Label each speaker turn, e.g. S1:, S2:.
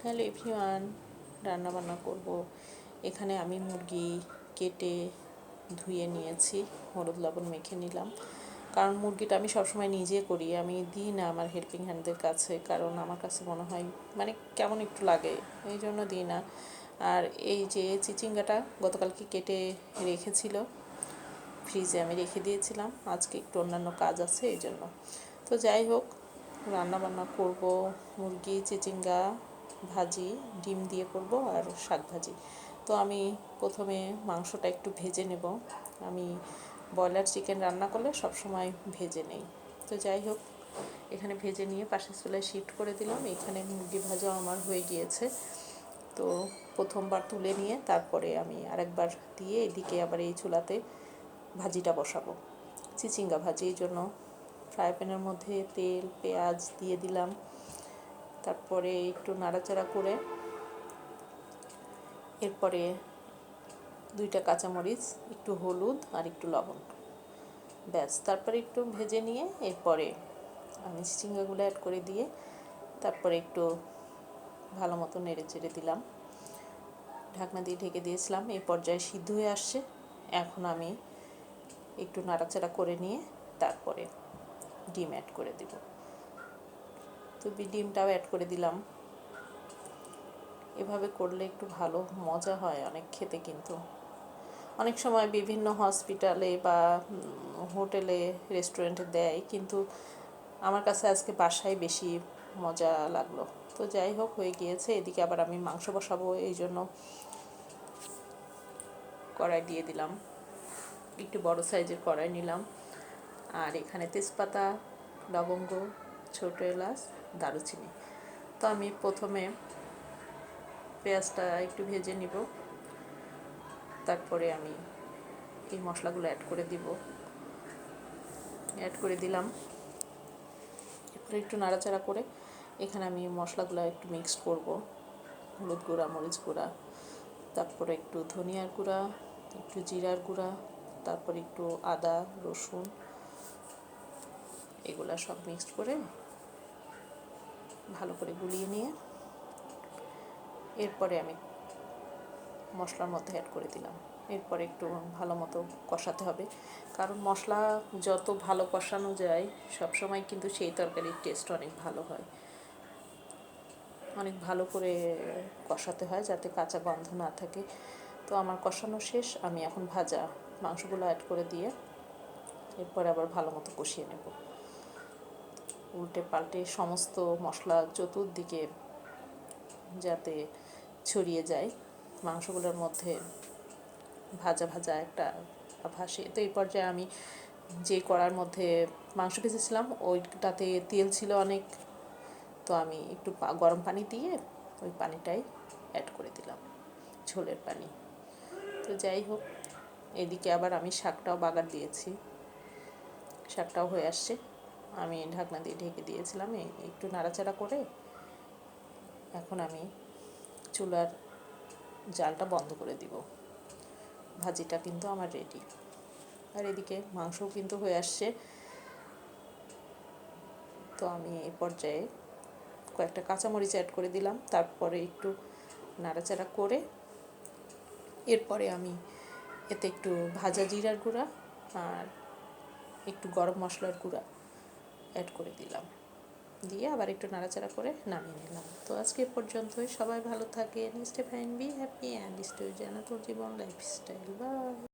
S1: Hello everyone, রান্না বান্না করব। এখানে আমি মুরগি কেটে ধুয়ে নিয়েছি, হলুদ লবণ মেখে নিলাম। কারণ মুরগিটা আমি সবসময় নিজে করি, আমি দিই না আমার হেল্পিং হ্যান্ডদের কাছে, কারণ আমার কাছে মনে হয় মানে কেমন একটু লাগে, এই জন্য দিই না। আর এই যে চিচিঙ্গাটা গতকালকে কেটে রেখেছিল, ফ্রিজে আমি রেখে দিয়েছিলাম, আজকে একটু অন্যান্য কাজ আছে এই জন্য। তো যাই হোক, রান্না বান্না করব, মুরগি চিচিঙ্গা ভাজি, ডিম দিয়ে করব আর শাক ভাজি। তো আমি প্রথমে মাংসটা একটু ভেজে নেব। আমি ব্রয়লার চিকেন রান্না করলে সবসময় ভেজে নেই। তো যাই হোক, এখানে ভেজে নিয়ে পাশের চুলায় শিফট করে দিলাম। এখানে মুরগি ভাজাও আমার হয়ে গিয়েছে। তো প্রথমবার তুলে নিয়ে তারপরে আমি আরেকবার দিয়ে এদিকে আবার এই চুলাতে ভাজিটা বসাবো, চিচিঙ্গা ভাজি। এই জন্য ফ্রাই প্যানের মধ্যে তেল পেঁয়াজ দিয়ে দিলাম, তারপরে একটু নাড়াচাড়া করে এরপরে 2টা কাঁচামরিচ, একটু হলুদ আর একটু লবণ, ব্যাস। তারপরে একটু ভেজে নিয়ে এরপরে আমি চিচিঙ্গাগুলো অ্যাড করে দিয়ে তারপরে একটু ভালো মতো নেড়ে চেড়ে দিলাম, ঢাকনা দিয়ে ঢেকে দিয়েছিলাম। এই পর্যায়ে সিদ্ধ হয়ে আসছে। এখন আমি একটু নাড়াচাড়া করে নিয়ে তারপরে ডিম অ্যাড করে দেব। তো ডিমটাও অ্যাড করে দিলাম। এভাবে করলে একটু ভালো মজা হয় অনেক খেতে। কিন্তু অনেক সময় বিভিন্ন হসপিটালে বা হোটেলে রেস্টুরেন্টে দেয়, কিন্তু আমার কাছে আজকে বাসায় বেশি মজা লাগলো। তো যাই হোক, হয়ে গিয়েছে। এদিকে আবার আমি মাংস বসাবো, এই জন্য কড়াই দিয়ে দিলাম, একটু বড় সাইজের কড়াই নিলাম। আর এখানে তেজপাতা, লবঙ্গ, ছোটো এলাচ, দারুচিনি। তো আমি প্রথমে পেঁয়াজটা একটু ভেজে নিব, তারপরে আমি এই মশলাগুলো অ্যাড করে দিলাম। এরপরে একটু নাড়াচাড়া করে এখানে আমি মশলাগুলো একটু মিক্সড করব। হলুদ গুঁড়া, মরিচ গুঁড়া, তারপরে একটু ধনিয়ার গুঁড়া, একটু জিরার গুঁড়া, তারপরে একটু আদা রসুন, এগুলা সব মিক্সড করে ভালো করে গুলিয়ে নিয়ে এরপরে আমি মশলার মধ্যে অ্যাড করে দিলাম। এরপরে একটু ভালো মতো কষাতে হবে, কারণ মশলা যত ভালো কষানো যায় সবসময় কিন্তু সেই তরকারির টেস্ট অনেক ভালো হয়। অনেক ভালো করে কষাতে হয় যাতে কাঁচা গন্ধ না থাকে। তো আমার কষানো শেষ, আমি এখন ভাজা মাংসগুলো অ্যাড করে দিয়ে এরপরে আবার ভালো মতো কষিয়ে নেব। উল্টে পাল্টে সমস্ত মশলা চতুর্দিকে যাতে ছড়িয়ে যায়, মাংসগুলোর মধ্যে ভাজা ভাজা একটা ভাসে। তো এই পর্যায়ে আমি যে কড়ার মধ্যে মাংস ভেজেছিলাম ওইটাতে তেল ছিল অনেক, তো আমি একটু গরম পানি দিয়ে ওই পানিটাই অ্যাড করে দিলাম, ঝোলের পানি। তো যাই হোক, এদিকে আবার আমি শাকটাও বাগার দিয়েছি, শাকটাও হয়ে আসছে। আমি ঢাকনা দিয়ে ঢেকে দিয়েছিলাম, একটু নাড়াচাড়া করে এখন আমি চুলার জালটা বন্ধ করে দিব। ভাজিটা কিন্তু আমার রেডি। আর এদিকে মাংসও কিন্তু হয়ে আসছে। তো আমি এই পর্যায়ে কয়েকটা কাঁচামরিচ অ্যাড করে দিলাম, তারপরে একটু নাড়াচাড়া করে এরপরে আমি এতে একটু ভাজা জিরার গুঁড়া আর একটু গরম মশলার গুঁড়া অ্যাড করে দিলাম, দিয়ে আবার একটু নাড়াচাড়া করে নামিয়ে নিলাম। তো আজকে পর্যন্তই। সবাই ভালো থাকেন, stay fine, be happy and stay জানাতুল জীবন লাইফস্টাইল। বাই।